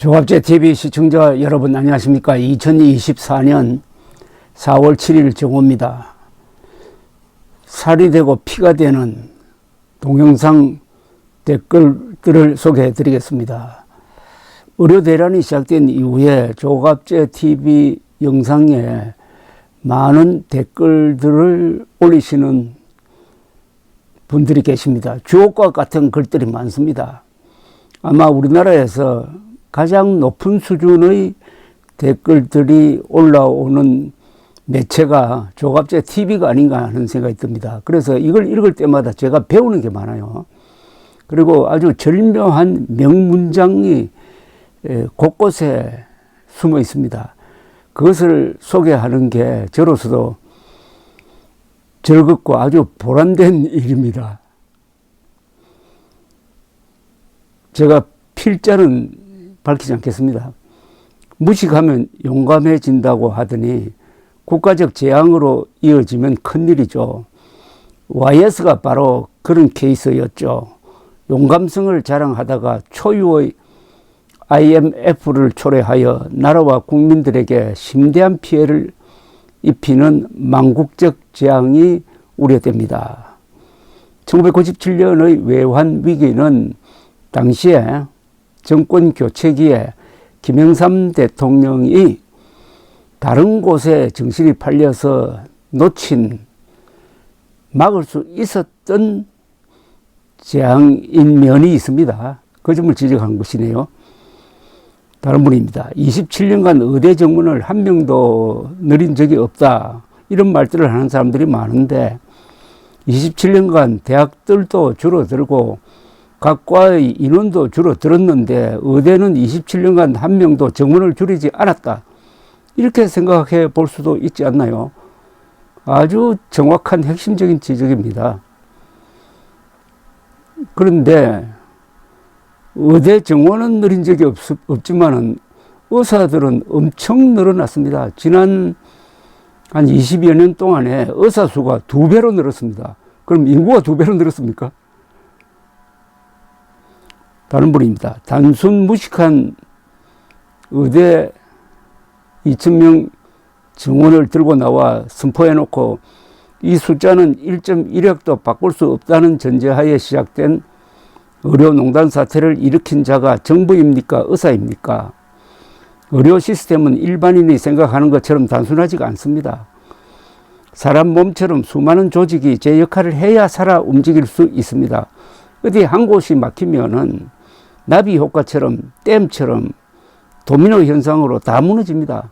조갑제TV 시청자 여러분 안녕하십니까. 2024년 4월 7일 정오입니다. 살이 되고 피가 되는 동영상 댓글들을 소개해 드리겠습니다. 의료 대란이 시작된 이후에 조갑제TV 영상에 많은 댓글들을 올리시는 분들이 계십니다. 주옥과 같은 글들이 많습니다. 아마 우리나라에서 가장 높은 수준의 댓글들이 올라오는 매체가 조갑제TV가 아닌가 하는 생각이 듭니다. 그래서 이걸 읽을 때마다 제가 배우는 게 많아요. 그리고 아주 절묘한 명문장이 곳곳에 숨어 있습니다. 그것을 소개하는 게 저로서도 즐겁고 아주 보람된 일입니다. 제가 필자는 밝히지 않겠습니다. 무식하면 용감해진다고 하더니 국가적 재앙으로 이어지면 큰일이죠. YS가 바로 그런 케이스였죠. 용감성을 자랑하다가 초유의 IMF를 초래하여 나라와 국민들에게 심대한 피해를 입히는 망국적 재앙이 우려됩니다. 1997년의 외환 위기는 당시에 정권 교체기에 김영삼 대통령이 다른 곳에 정신이 팔려서 놓친 막을 수 있었던 재앙인 면이 있습니다. 그 점을 지적한 것이네요. 다른 분입니다. 27년간 의대 정문을 한 명도 늘린 적이 없다. 이런 말들을 하는 사람들이 많은데 27년간 대학들도 줄어들고 각 과의 인원도 줄어들었는데 의대는 27년간 한 명도 정원을 줄이지 않았다. 이렇게 생각해 볼 수도 있지 않나요? 아주 정확한 핵심적인 지적입니다. 그런데 의대 정원은 늘린 적이 없지만은 의사들은 엄청 늘어났습니다. 지난 한 20여 년 동안에 의사 수가 2배로 늘었습니다. 그럼 인구가 2배로 늘었습니까? 다른 분입니다. 단순 무식한 의대 2,000명 정원을 들고 나와 선포해놓고 이 숫자는 1.1억도 바꿀 수 없다는 전제하에 시작된 의료농단 사태를 일으킨 자가 정부입니까? 의사입니까? 의료 시스템은 일반인이 생각하는 것처럼 단순하지가 않습니다. 사람 몸처럼 수많은 조직이 제 역할을 해야 살아 움직일 수 있습니다. 어디 한 곳이 막히면은 나비 효과처럼 댐처럼 도미노 현상으로 다 무너집니다.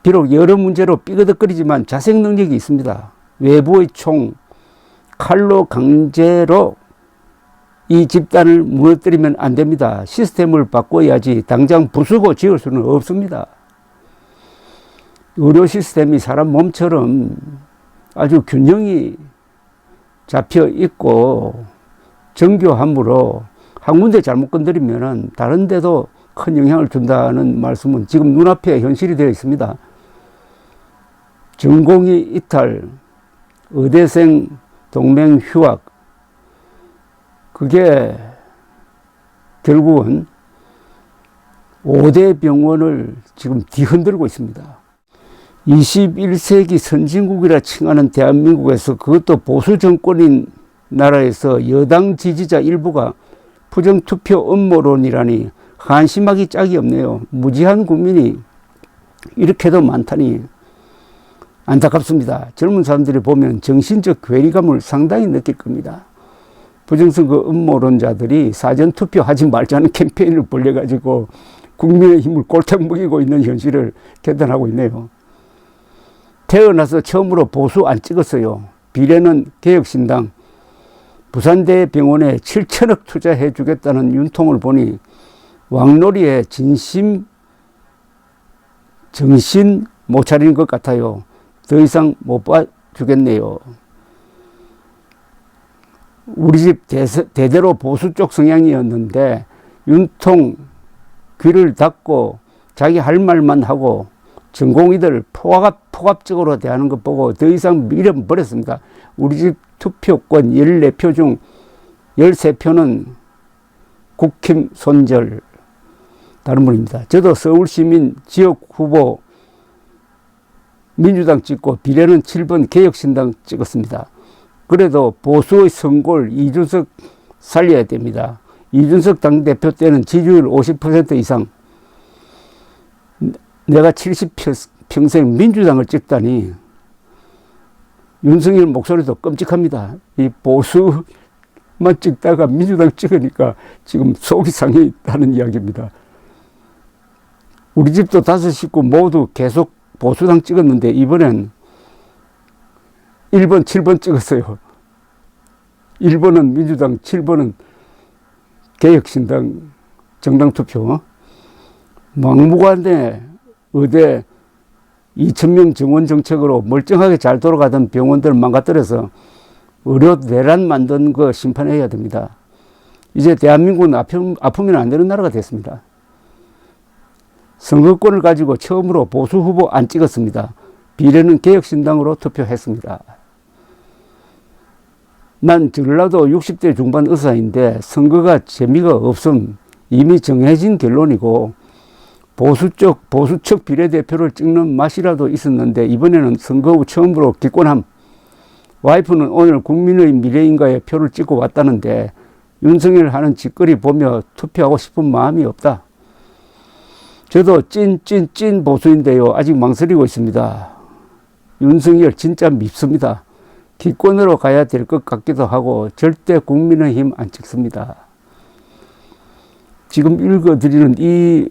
비록 여러 문제로 삐그덕거리지만 자생 능력이 있습니다. 외부의 총, 칼로 강제로 이 집단을 무너뜨리면 안 됩니다. 시스템을 바꿔야지 당장 부수고 지을 수는 없습니다. 의료 시스템이 사람 몸처럼 아주 균형이 잡혀 있고 정교함으로 한 군데 잘못 건드리면은 다른 데도 큰 영향을 준다는 말씀은 지금 눈앞에 현실이 되어 있습니다. 전공의 이탈, 의대생 동맹 휴학, 그게 결국은 5대 병원을 지금 뒤흔들고 있습니다. 21세기 선진국이라 칭하는 대한민국에서 그것도 보수 정권인 나라에서 여당 지지자 일부가 부정투표 음모론이라니 한심하기 짝이 없네요. 무지한 국민이 이렇게도 많다니 안타깝습니다. 젊은 사람들이 보면 정신적 괴리감을 상당히 느낄 겁니다. 부정선거 음모론자들이 사전투표 하지 말자는 캠페인을 벌려가지고 국민의힘을 골탕 먹이고 있는 현실을 개탄하고 있네요. 태어나서 처음으로 보수 안 찍었어요. 비례는 개혁신당. 부산대병원에 7천억 투자해 주겠다는 윤통을 보니 왕놀이에 정신 못 차리는 것 같아요. 더 이상 못 봐주겠네요. 우리 집 대대로 보수 쪽 성향이었는데 윤통 귀를 닫고 자기 할 말만 하고 전공의들 포갑적으로 대하는 것 보고 더 이상 밀어버렸습니다. 우리 집 투표권 14표 중 13표는 국힘 손절. 다른 분입니다. 저도 서울시민 지역 후보 민주당 찍고 비례는 7번 개혁신당 찍었습니다. 그래도 보수의 성골 이준석 살려야 됩니다. 이준석 당대표 때는 지지율 50% 이상, 내가 70평생 민주당을 찍다니 윤석열 목소리도 끔찍합니다. 이 보수만 찍다가 민주당 찍으니까 지금 속이 상해 있다는 이야기입니다. 우리 집도 5식구 모두 계속 보수당 찍었는데 이번엔 1번, 7번 찍었어요. 1번은 민주당, 7번은 개혁신당 정당투표. 막무가내 의대 2,000명 정원 정책으로 멀쩡하게 잘 돌아가던 병원들을 망가뜨려서 의료 내란 만든 거 심판해야 됩니다. 이제 대한민국은 아프면 안 되는 나라가 됐습니다. 선거권을 가지고 처음으로 보수 후보 안 찍었습니다. 비례는 개혁신당으로 투표했습니다. 난 전라도 60대 중반 의사인데 선거가 재미가 없음. 이미 정해진 결론이고 보수측 비례대표를 찍는 맛이라도 있었는데 이번에는 선거 후 처음으로 기권함. 와이프는 오늘 국민의 미래인가에 표를 찍고 왔다는데 윤석열 하는 짓거리 보며 투표하고 싶은 마음이 없다. 저도 찐 보수인데요. 아직 망설이고 있습니다. 윤석열 진짜 밉습니다. 기권으로 가야 될 것 같기도 하고 절대 국민의힘 안 찍습니다. 지금 읽어드리는 이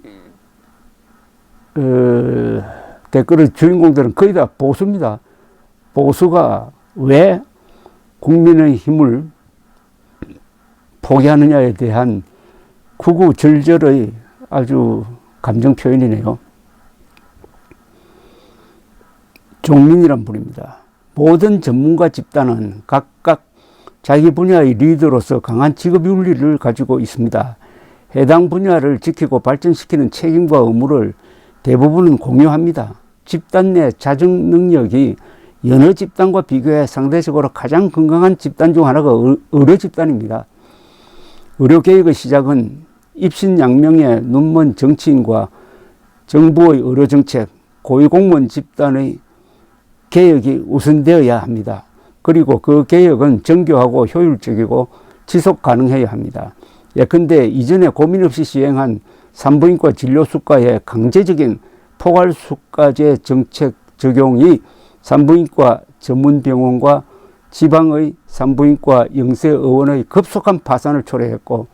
댓글의 주인공들은 거의 다 보수입니다. 보수가 왜 국민의힘을 포기하느냐에 대한 구구절절의 아주 감정 표현이네요. 종민이란 분입니다. 모든 전문가 집단은 각각 자기 분야의 리더로서 강한 직업 윤리를 가지고 있습니다. 해당 분야를 지키고 발전시키는 책임과 의무를 대부분은 공유합니다. 집단 내 자정 능력이 여러 집단과 비교해 상대적으로 가장 건강한 집단 중 하나가 의료 집단입니다. 의료개혁의 시작은 입신양명의 눈먼 정치인과 정부의 의료정책, 고위공무원 집단의 개혁이 우선되어야 합니다. 그리고 그 개혁은 정교하고 효율적이고 지속 가능해야 합니다. 예컨대 이전에 고민 없이 시행한 산부인과 진료수가의 강제적인 포괄수가제 정책 적용이 산부인과 전문병원과 지방의 산부인과 영세의원의 급속한 파산을 초래했고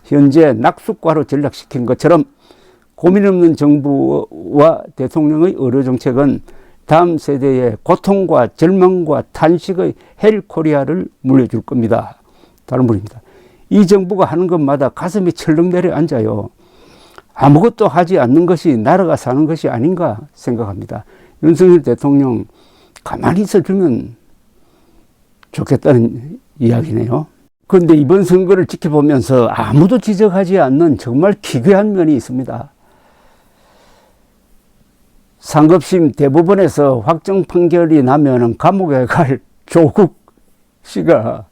현재 낙수과로 전락시킨 것처럼 고민 없는 정부와 대통령의 의료정책은 다음 세대의 고통과 절망과 탄식의 헬코리아를 물려줄 겁니다. 다른 분입니다. 이 정부가 하는 것마다 가슴이 철렁 내려앉아요. 아무것도 하지 않는 것이 나라가 사는 것이 아닌가 생각합니다. 윤석열 대통령 가만히 있어주면 좋겠다는 이야기네요. 그런데 이번 선거를 지켜보면서 아무도 지적하지 않는 정말 기괴한 면이 있습니다. 상급심 대법원에서 확정 판결이 나면 감옥에 갈 조국 씨가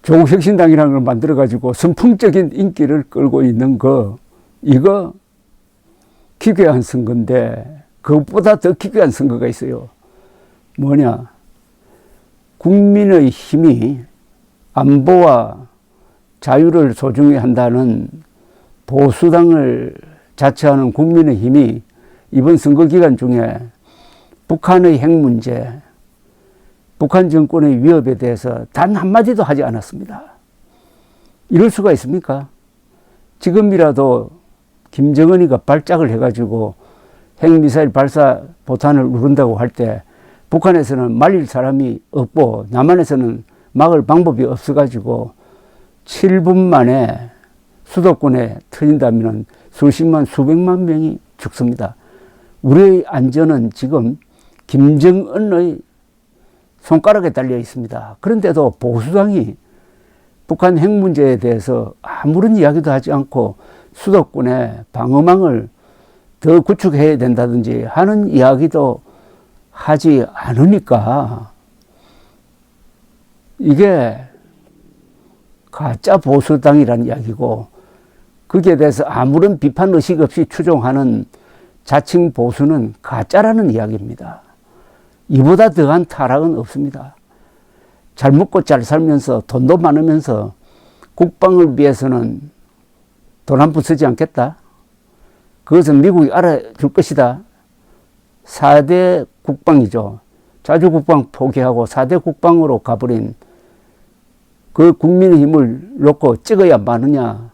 조국혁신당이라는 걸 만들어가지고 선풍적인 인기를 끌고 있는 거, 이거 기괴한 선거인데 그것보다 더 기괴한 선거가 있어요. 뭐냐? 국민의 힘이 안보와 자유를 소중히 한다는 보수당을 자처하는 국민의 힘이 이번 선거 기간 중에 북한의 핵 문제, 북한 정권의 위협에 대해서 단 한마디도 하지 않았습니다. 이럴 수가 있습니까? 지금이라도 김정은이가 발작을 해가지고 핵미사일 발사 포탄을 누른다고 할 때 북한에서는 말릴 사람이 없고 남한에서는 막을 방법이 없어가지고 7분 만에 수도권에 터진다면 수십만 수백만 명이 죽습니다. 우리의 안전은 지금 김정은의 손가락에 달려 있습니다. 그런데도 보수당이 북한 핵 문제에 대해서 아무런 이야기도 하지 않고 수도권에 방어망을 더 구축해야 된다든지 하는 이야기도 하지 않으니까 이게 가짜 보수당이라는 이야기고, 거기에 대해서 아무런 비판 의식 없이 추종하는 자칭 보수는 가짜라는 이야기입니다. 이보다 더한 타락은 없습니다. 잘 먹고 잘 살면서 돈도 많으면서 국방을 위해서는 돈 한 푼 쓰지 않겠다. 그것은 미국이 알아줄 것이다. 4대 국방이죠. 자주국방 포기하고 4대 국방으로 가버린 그 국민의 힘을 놓고 찍어야 마느냐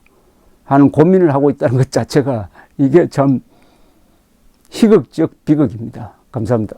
하는 고민을 하고 있다는 것 자체가 이게 참 희극적 비극입니다. 감사합니다.